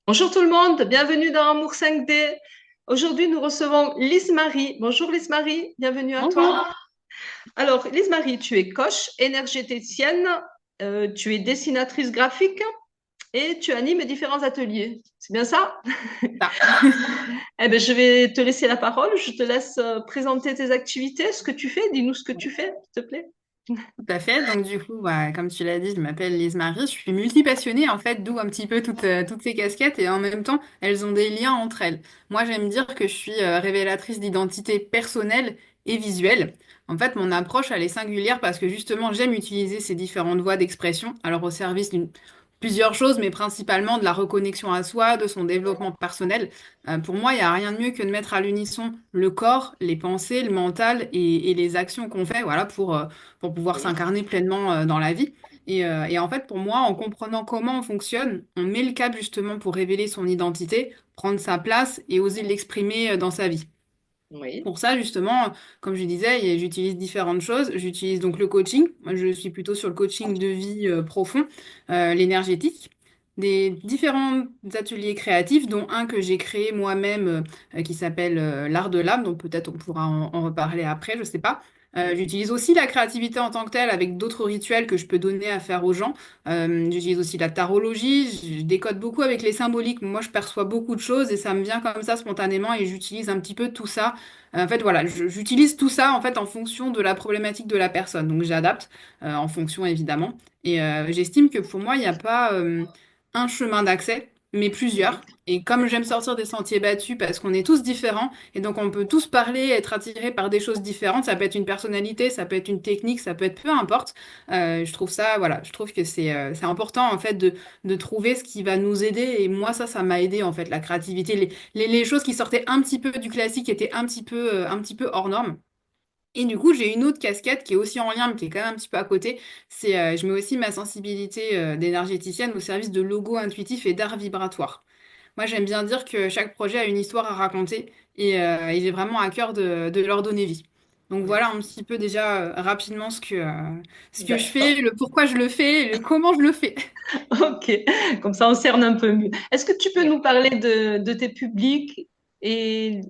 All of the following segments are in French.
Bonjour tout le monde, bienvenue dans Amour 5D. Aujourd'hui, nous recevons Lise-Marie. Bonjour Lise-Marie, bienvenue à Bonjour. toi. Alors, Lise-Marie, tu es coach énergéticienne, tu es dessinatrice graphique et tu animes différents ateliers. C'est bien ça? Ça. Eh bien, je vais te laisser la parole. Je te laisse présenter tes activités, ce que tu fais. Dis-nous ce que tu fais, s'il te plaît. Tout à fait. Donc du coup, comme tu l'as dit, je m'appelle Lise Marie. Je suis multipassionnée en fait, d'où un petit peu toutes ces casquettes et en même temps, elles ont des liens entre elles. Moi, j'aime dire que je suis révélatrice d'identité personnelle et visuelle. En fait, mon approche, elle est singulière parce que justement, j'aime utiliser ces différentes voies d'expression, alors au service d'une plusieurs choses, mais principalement de la reconnexion à soi, de son développement personnel. Pour moi, il n'y a rien de mieux que de mettre à l'unisson le corps, les pensées, le mental et les actions qu'on fait, voilà, pour pouvoir Oui. s'incarner pleinement dans la vie. Et en fait, pour moi, en comprenant comment on fonctionne, on met le cap justement pour révéler son identité, prendre sa place et oser l'exprimer dans sa vie. Oui. Pour ça, justement, comme je disais, j'utilise différentes choses. J'utilise donc le coaching. Moi, je suis plutôt sur le coaching de vie profond, l'énergétique, des différents ateliers créatifs, dont un que j'ai créé moi-même qui s'appelle l'art de l'âme. Donc peut-être on pourra en reparler après, je sais pas. J'utilise aussi la créativité en tant que telle avec d'autres rituels que je peux donner à faire aux gens. J'utilise aussi la tarologie. Je décode beaucoup avec les symboliques. Moi, je perçois beaucoup de choses et ça me vient comme ça spontanément et j'utilise un petit peu tout ça en fait, voilà, j'utilise tout ça en fait en fonction de la problématique de la personne. Donc, j'adapte en fonction évidemment. Et j'estime que pour moi, il n'y a pas un chemin d'accès, mais Oui. plusieurs. Et comme j'aime sortir des sentiers battus parce qu'on est tous différents et donc on peut tous parler, être attirés par des choses différentes. Ça peut être une personnalité, ça peut être une technique, ça peut être peu importe. Je trouve ça, voilà, je trouve que c'est important en fait de trouver ce qui va nous aider. Et moi, ça m'a aidé en fait, la créativité, les choses qui sortaient un petit peu du classique étaient un petit peu hors norme. Et du coup, j'ai une autre casquette qui est aussi en lien, mais qui est quand même un petit peu à côté. Je mets aussi ma sensibilité d'énergéticienne au service de logo intuitif et d'art vibratoire. Moi, j'aime bien dire que chaque projet a une histoire à raconter et j'ai vraiment à cœur de leur donner vie. Donc Oui. voilà un petit peu déjà rapidement ce que je D'accord. fais, le pourquoi je le fais, et le comment je le fais. Ok, comme ça on cerne un peu mieux. Est-ce que tu peux Ouais. nous parler de tes publics et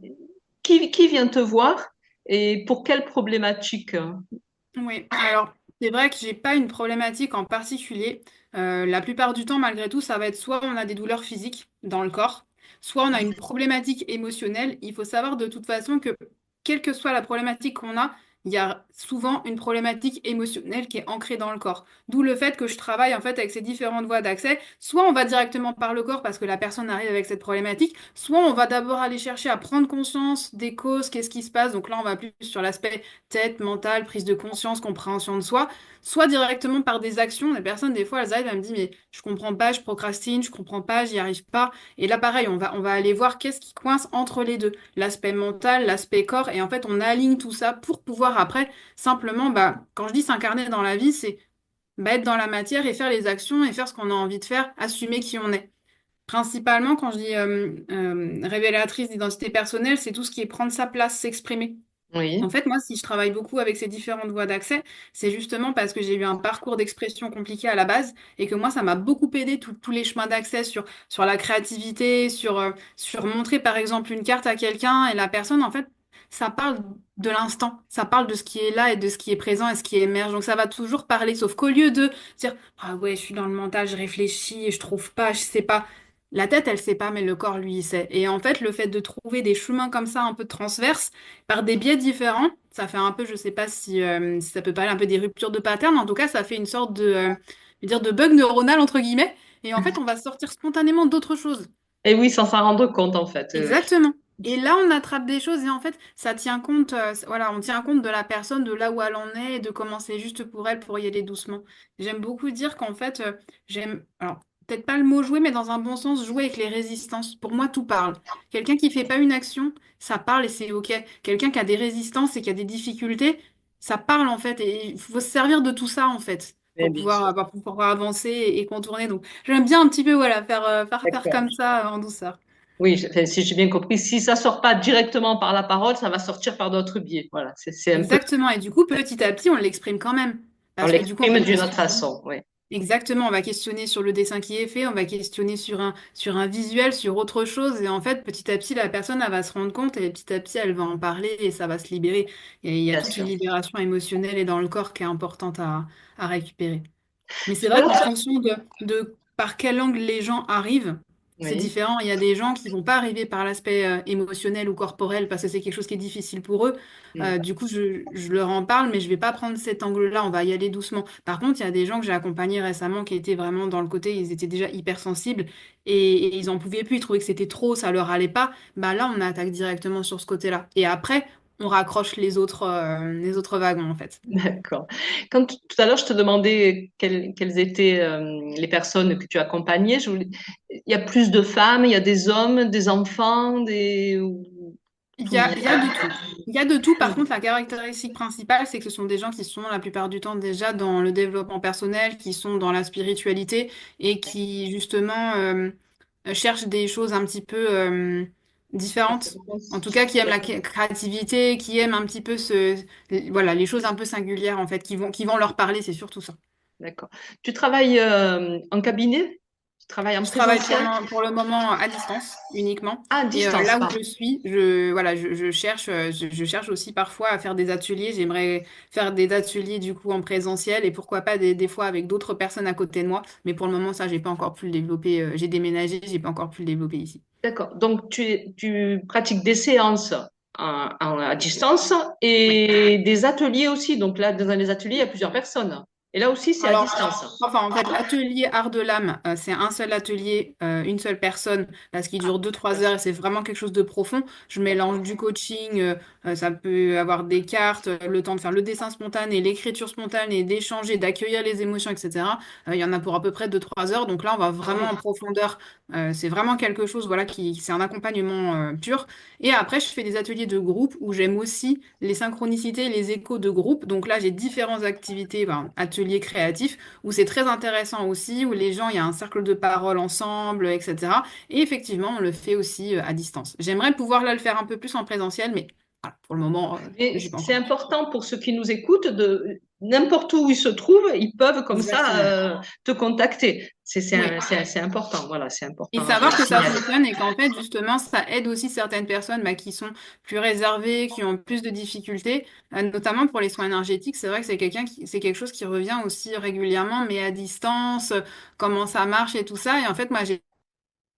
qui vient te voir et pour quelle problématique? Oui, alors c'est vrai que j'ai pas une problématique en particulier. La plupart du temps, malgré tout, ça va être soit on a des douleurs physiques dans le corps, soit on a une problématique émotionnelle. Il faut savoir de toute façon que quelle que soit la problématique qu'on a, il y a souvent une problématique émotionnelle qui est ancrée dans le corps. D'où le fait que je travaille en fait avec ces différentes voies d'accès. Soit on va directement par le corps parce que la personne arrive avec cette problématique, soit on va d'abord aller chercher à prendre conscience des causes, qu'est-ce qui se passe. Donc là, on va plus sur l'aspect tête, mental, prise de conscience, compréhension de soi, soit directement par des actions. Les personnes, des fois, elles arrivent, elles me disent, mais je comprends pas, je procrastine, je comprends pas, j'y arrive pas. Et là, pareil, on va aller voir qu'est-ce qui coince entre les deux, l'aspect mental, l'aspect corps, et en fait, on aligne tout ça pour pouvoir après, simplement, quand je dis s'incarner dans la vie, c'est être dans la matière et faire les actions et faire ce qu'on a envie de faire, assumer qui on est. Principalement, quand je dis révélatrice d'identité personnelle, c'est tout ce qui est prendre sa place, s'exprimer. En Oui, fait, moi, si je travaille beaucoup avec ces différentes voies d'accès, c'est justement parce que j'ai eu un parcours d'expression compliqué à la base et que moi, ça m'a beaucoup aidé tous les chemins d'accès sur la créativité, sur montrer par exemple une carte à quelqu'un et la personne, en fait, ça parle de l'instant, ça parle de ce qui est là et de ce qui est présent et ce qui émerge. Donc ça va toujours parler, sauf qu'au lieu de dire, ah ouais, je suis dans le mental, je réfléchis et je trouve pas, je sais pas. La tête, elle sait pas, mais le corps, lui, il sait. Et en fait, le fait de trouver des chemins comme ça, un peu transverses, par des biais différents. Ça fait un peu, je sais pas si ça peut parler un peu des ruptures de pattern. En tout cas, ça fait une sorte je veux dire, de bug neuronal, entre guillemets. Et en fait, on va sortir spontanément d'autres choses. et oui, sans s'en rendre compte en fait. Exactement. Et là, on attrape des choses et en fait, ça tient compte, voilà, on tient compte de la personne, de là où elle en est et de comment c'est juste pour elle pour y aller doucement. J'aime beaucoup dire qu'en fait, alors peut-être pas le mot jouer, mais dans un bon sens, jouer avec les résistances. Pour moi, tout parle. Quelqu'un qui fait pas une action, ça parle et c'est OK. Quelqu'un qui a des résistances et qui a des difficultés, ça parle en fait. Et il faut se servir de tout ça en fait Eh bien sûr. pour pouvoir avancer et contourner. Donc, j'aime bien un petit peu, voilà, faire D'accord. comme ça en douceur. Oui, enfin, si j'ai bien compris, si ça sort pas directement par la parole, ça va sortir par d'autres biais. Voilà, c'est un peu, Exactement. Et du coup, petit à petit, on l'exprime quand même. on Parce que du coup, en l'exprime fait, d'une autre façon. Oui. Exactement, on va questionner sur le dessin qui est fait, on va questionner sur un visuel, sur autre chose. Et en fait, petit à petit, la personne, elle va se rendre compte et petit à petit, elle va en parler et ça va se libérer. Et il y a Bien toute une sûr. libération émotionnelle et dans le corps qui est importante à récupérer. Mais c'est Tout vrai à l'heure, qu'en fonction de par quel angle les gens arrivent, c'est oui. différent. Il y a des gens qui vont pas arriver par l'aspect émotionnel ou corporel parce que c'est quelque chose qui est difficile pour eux. Mm. Du coup, je leur en parle, mais je vais pas prendre cet angle-là. On va y aller doucement. Par contre, il y a des gens que j'ai accompagnés récemment qui étaient vraiment dans le côté, ils étaient déjà hypersensibles et ils en pouvaient plus. Ils trouvaient que c'était trop, ça leur allait pas. Bah là, on attaque directement sur ce côté-là. Et après, on raccroche les autres wagons en fait. D'accord. Quand tout à l'heure, je te demandais quelles étaient les personnes que tu accompagnais, il y a plus de femmes, il y a des hommes, des enfants, tout. Il y a de tout. Il y a de tout. Par contre, la caractéristique principale, c'est que ce sont des gens qui sont la plupart du temps déjà dans le développement personnel, qui sont dans la spiritualité et qui justement cherchent des choses un petit peu différentes. En tout cas, qui aiment la créativité, qui aiment un petit peu voilà, les choses un peu singulières en fait, qui vont leur parler, c'est surtout ça. D'accord. Tu travailles en cabinet? Tu travailles en Je travaille présentiel? pour le moment à distance uniquement. Ah, à Et distance, là où pas. je suis, voilà, je cherche aussi parfois à faire des ateliers. J'aimerais faire des ateliers du coup en présentiel et pourquoi pas des fois avec d'autres personnes à côté de moi. Mais pour le moment, ça, j'ai pas encore pu le développer. J'ai déménagé, j'ai pas encore pu le développer ici. D'accord. Donc, tu pratiques des séances à distance Oui. et des ateliers aussi. Donc là, dans les ateliers, il y a plusieurs personnes. Et là aussi, c'est à Alors, distance. enfin, en fait, l'atelier Art de l'âme, c'est un seul atelier, une seule personne, parce qu'il dure 2 3 heures et c'est vraiment quelque chose de profond. Je mélange du coaching, ça peut avoir des cartes, le temps de faire le dessin spontané, l'écriture spontanée, d'échanger, d'accueillir les émotions, etc. Il y en a pour à peu près 2 3 heures. Donc là, on va Ah vraiment oui. en profondeur. C'est vraiment quelque chose, voilà, c'est un accompagnement pur. Et après, je fais des ateliers de groupe où j'aime aussi les synchronicités, les échos de groupe. Donc là, j'ai différentes activités, ben, ateliers créatifs, où c'est très intéressant aussi, où les gens, il y a un cercle de parole ensemble, etc. Et effectivement, on le fait aussi à distance. J'aimerais pouvoir là le faire un peu plus en présentiel, mais voilà, pour le moment, Et je n'ai pas c'est encore pu. important pour ceux qui nous écoutent de n'importe où ils se trouvent, ils peuvent comme ça Exactement. te contacter. Oui. C'est important. Voilà, c'est Et important de le savoir que ça signaler. fonctionne et qu'en fait, justement, ça aide aussi certaines personnes bah, qui sont plus réservées, qui ont plus de difficultés, notamment pour les soins énergétiques. C'est vrai que c'est quelque chose qui revient aussi régulièrement, mais à distance, comment ça marche et tout ça. Et en fait, moi, j'ai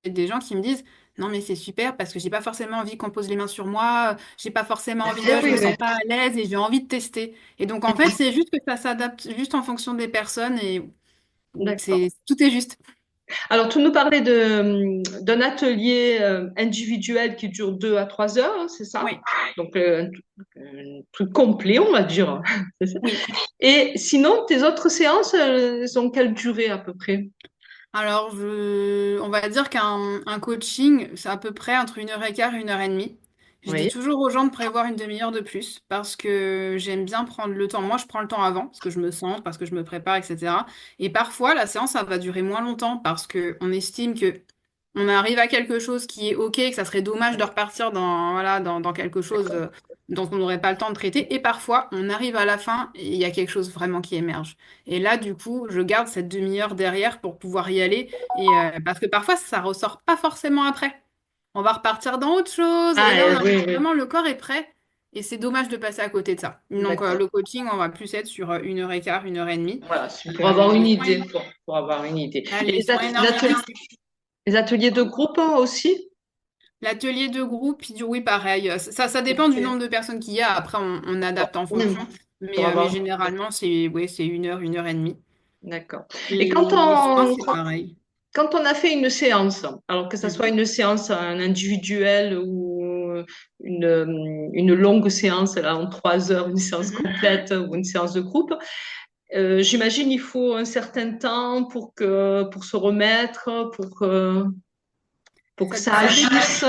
des gens qui me disent, non, mais c'est super parce que j'ai pas forcément envie qu'on pose les mains sur moi, j'ai pas forcément envie Eh de, je oui, me oui. sens pas à l'aise et j'ai envie de tester. Et donc, en fait, c'est juste que ça s'adapte juste en fonction des personnes et D'accord. tout est juste. Alors, tu nous parlais d'un atelier individuel qui dure 2 à 3 heures, hein, c'est ça? Oui, Donc, un truc complet, on va dire. C'est ça. oui. Et sinon, tes autres séances, elles ont quelle durée à peu près? Alors, on va dire qu'un coaching, c'est à peu près entre 1 heure et quart et 1 heure et demie. Je dis Oui. toujours aux gens de prévoir une demi-heure de plus parce que j'aime bien prendre le temps. Moi, je prends le temps avant parce que je me sens, parce que je me prépare, etc. Et parfois, la séance, ça va durer moins longtemps parce que on estime que on arrive à quelque chose qui est OK, que ça serait dommage de repartir voilà, dans quelque chose dont on n'aurait pas le temps de traiter. Et parfois, on arrive à la fin et il y a quelque chose vraiment qui émerge. Et là, du coup, je garde cette demi-heure derrière pour pouvoir y aller. Et, parce que parfois, ça ressort pas forcément après. On va repartir dans autre chose. Et Ah, là, on a oui, oui. vraiment le corps est prêt. Et c'est dommage de passer à côté de ça. Donc, D'accord. le coaching, on va plus être sur 1 heure et quart, 1 heure et demie. Voilà, c'est pour avoir une Les idée, soins, pour avoir une idée. Et les soins énergétiques, les ateliers de groupe hein, aussi? l'atelier de groupe, oui, pareil. Ça dépend du nombre de personnes qu'il y a. Après, on adapte en Mm. fonction. Pour Mais avoir. généralement, c'est ouais, c'est 1 heure, 1 heure et demie. D'accord. Et Les soins, c'est pareil. quand on a fait une séance, alors que ce soit Mhm. une séance en individuel ou une longue séance là, en 3 heures, une séance Mhm. complète ou une séance de groupe, j'imagine il faut un certain temps pour se remettre, pour que ça Ça dépend. agisse.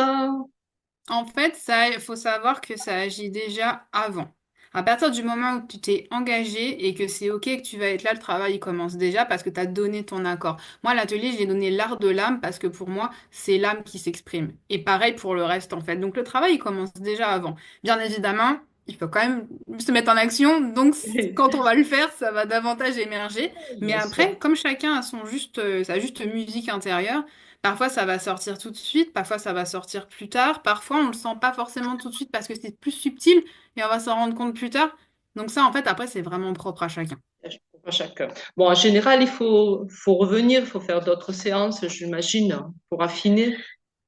En fait, il faut savoir que ça agit déjà avant. À partir du moment où tu t'es engagé et que c'est OK que tu vas être là, le travail il commence déjà parce que tu as donné ton accord. Moi, l'atelier, j'ai donné l'art de l'âme parce que pour moi, c'est l'âme qui s'exprime. Et pareil pour le reste, en fait. Donc, le travail, il commence déjà avant. Bien évidemment, il faut quand même se mettre en action. Donc, quand on va le faire, ça va davantage émerger. Mais Bien sûr. après, comme chacun a sa juste musique intérieure, parfois ça va sortir tout de suite, parfois ça va sortir plus tard, parfois on le sent pas forcément tout de suite parce que c'est plus subtil et on va s'en rendre compte plus tard. Donc ça, en fait, après, c'est vraiment propre à chacun. Pour chacun. Bon, en général, faut revenir, il faut faire d'autres séances, j'imagine, pour affiner.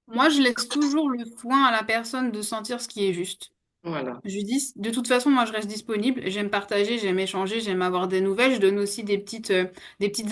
Moi, je laisse toujours le soin à la personne de sentir ce qui est juste. Voilà. Je lui dis, de toute façon, moi, je reste disponible. J'aime partager, j'aime échanger, j'aime avoir des nouvelles. Je donne aussi des petites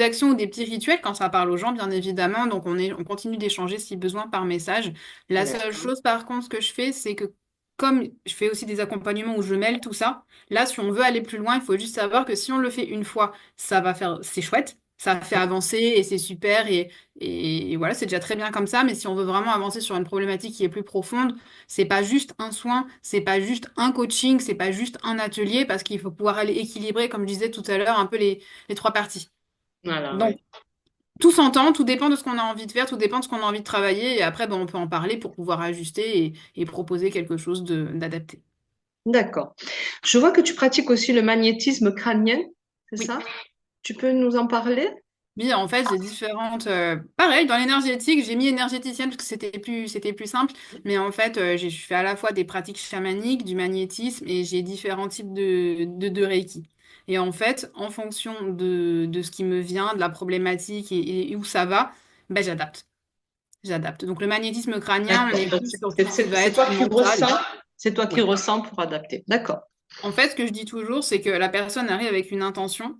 actions ou des petits rituels quand ça parle aux gens, bien évidemment. Donc, on continue d'échanger si besoin par message. La seule D'accord. chose, par contre, ce que je fais, c'est que comme je fais aussi des accompagnements où je mêle tout ça, là, si on veut aller plus loin, il faut juste savoir que si on le fait une fois, ça va faire, c'est chouette. Ça fait avancer et c'est super et voilà, c'est déjà très bien comme ça. Mais si on veut vraiment avancer sur une problématique qui est plus profonde, c'est pas juste un soin, c'est pas juste un coaching, c'est pas juste un atelier, parce qu'il faut pouvoir aller équilibrer, comme je disais tout à l'heure, un peu les trois parties. Voilà, Donc, oui. tout s'entend, tout dépend de ce qu'on a envie de faire, tout dépend de ce qu'on a envie de travailler, et après, ben, on peut en parler pour pouvoir ajuster et proposer quelque chose d'adapté. D'accord. Je vois que tu pratiques aussi le magnétisme crânien, c'est Oui. ça? Tu peux nous en parler? Oui, en fait, j'ai différentes. Pareil, dans l'énergétique, j'ai mis énergéticienne parce que c'était plus simple. Mais en fait, je fais à la fois des pratiques chamaniques, du magnétisme et j'ai différents types de Reiki. Et en fait, en fonction de ce qui me vient, de la problématique et où ça va, ben, j'adapte. J'adapte. Donc, le magnétisme crânien, on D'accord. est Donc, plus sur tout ce qui va c'est être toi qui mental. ressens, c'est toi qui Ouais. ressens pour adapter. D'accord. En fait, ce que je dis toujours, c'est que la personne arrive avec une intention.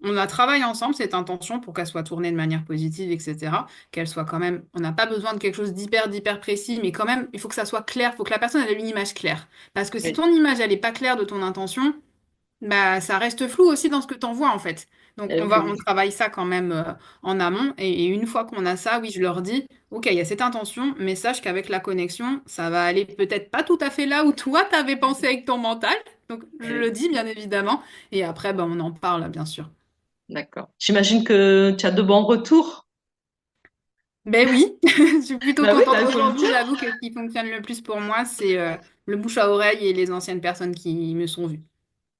On la travaille ensemble, cette intention, pour qu'elle soit tournée de manière positive, etc. Qu'elle soit quand même. On n'a pas besoin de quelque chose d'hyper précis, mais quand même, il faut que ça soit clair. Il faut que la personne ait une image claire. Parce que si Oui. ton image, elle n'est pas claire de ton intention, bah, ça reste flou aussi dans ce que tu envoies, en fait. Donc, on Oui. travaille ça quand même en amont. Et une fois qu'on a ça, oui, je leur dis, OK, il y a cette intention, mais sache qu'avec la connexion, ça va aller peut-être pas tout à fait là où toi, t'avais pensé avec ton mental. Donc, je Oui. le dis, bien évidemment. Et après, bah, on en parle, bien sûr. D'accord. J'imagine que tu as de bons retours. Ben oui, je suis plutôt Ben oui, contente. ben, il faut le Aujourd'hui, dire. j'avoue que ce qui fonctionne le plus pour moi, c'est le bouche à oreille et les anciennes personnes qui me sont vues,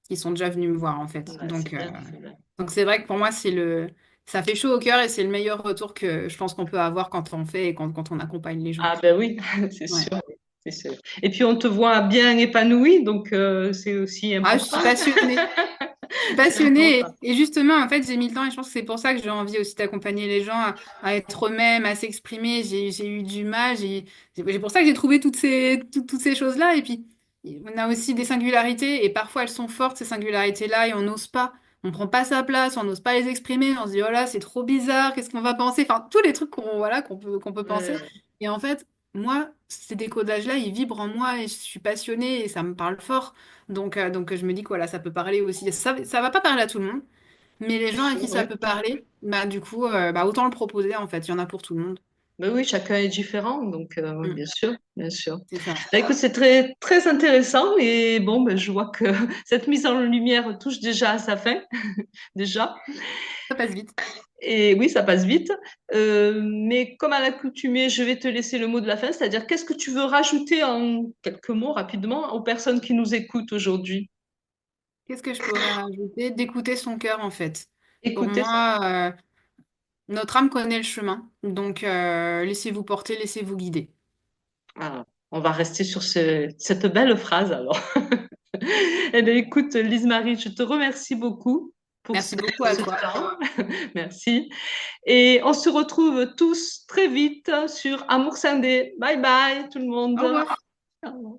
qui sont déjà venues me voir, en fait. Ben, c'est bien, c'est bien. Donc c'est vrai que pour moi, ça fait chaud au cœur et c'est le meilleur retour que je pense qu'on peut avoir quand on fait et quand on accompagne les gens. Ah ben oui, c'est Ouais. sûr, c'est sûr. Et puis on te voit bien épanoui, donc c'est aussi Ah, je important. suis passionnée. Je suis C'est passionnée important. et justement, en fait, j'ai mis le temps et je pense que c'est pour ça que j'ai envie aussi d'accompagner les gens à être eux-mêmes, à s'exprimer. J'ai eu du mal, c'est pour ça que j'ai trouvé toutes ces choses-là. Et puis, on a aussi des singularités et parfois elles sont fortes, ces singularités-là, et on n'ose pas. On prend pas sa place, on n'ose pas les exprimer. On se dit, oh là, c'est trop bizarre, qu'est-ce qu'on va penser? Enfin, tous les trucs voilà, qu'on peut penser. Et en fait, moi, ces décodages-là, ils vibrent en moi et je suis passionnée et ça me parle fort. Donc je me dis que voilà, ça peut parler aussi. Ça va pas parler à tout le monde, mais les gens à qui ça Oui. peut parler, bah du coup, bah, autant le proposer en fait. Il y en a pour tout le monde. Ben oui, chacun est différent, donc oui, Mm, bien sûr, bien sûr. c'est ça. Ben, écoute, c'est très, très intéressant et bon, ben, je vois que cette mise en lumière touche déjà à sa fin, déjà. Ça passe vite. Et oui, ça passe vite. Mais comme à l'accoutumée, je vais te laisser le mot de la fin, c'est-à-dire qu'est-ce que tu veux rajouter en quelques mots rapidement aux personnes qui nous écoutent aujourd'hui? Qu'est-ce que je pourrais rajouter? D'écouter son cœur en fait. Pour Écoutez, moi, notre âme connaît le chemin, donc laissez-vous porter, laissez-vous guider. ah, on va rester sur cette belle phrase alors. Eh bien, écoute, Lise-Marie, je te remercie beaucoup pour Merci beaucoup à ce toi. temps. Merci. Et on se retrouve tous très vite sur Amour Scindé. Bye bye tout le Au monde. revoir. Au revoir.